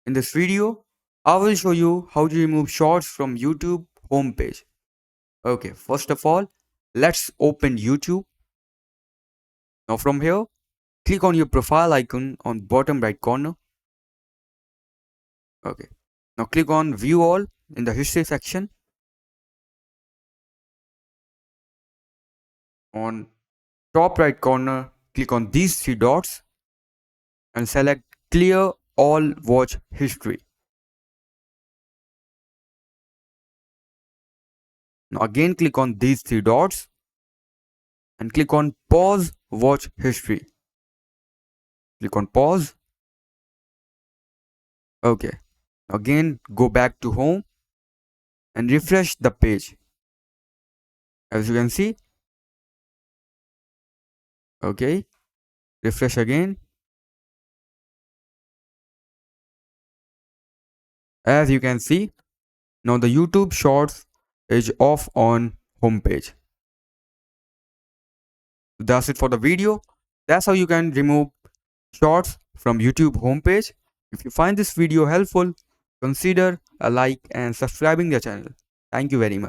In this video, I will show you how to remove shorts from YouTube homepage. Okay, first of all, let's open YouTube. Now from here, click on your profile icon on bottom right corner. Okay. Now click on view all in the history section. On top right corner, click on these three dots and select clear all watch history. Now again click on these three dots and click on pause watch history. Click on pause. Okay. Again go back to home and refresh the page. As you can see. Okay. Refresh again. As you can see, now the YouTube Shorts is off on homepage. That's it for the video. That's how you can remove shorts from YouTube homepage. If you find this video helpful, consider a like and subscribing the channel. Thank you very much.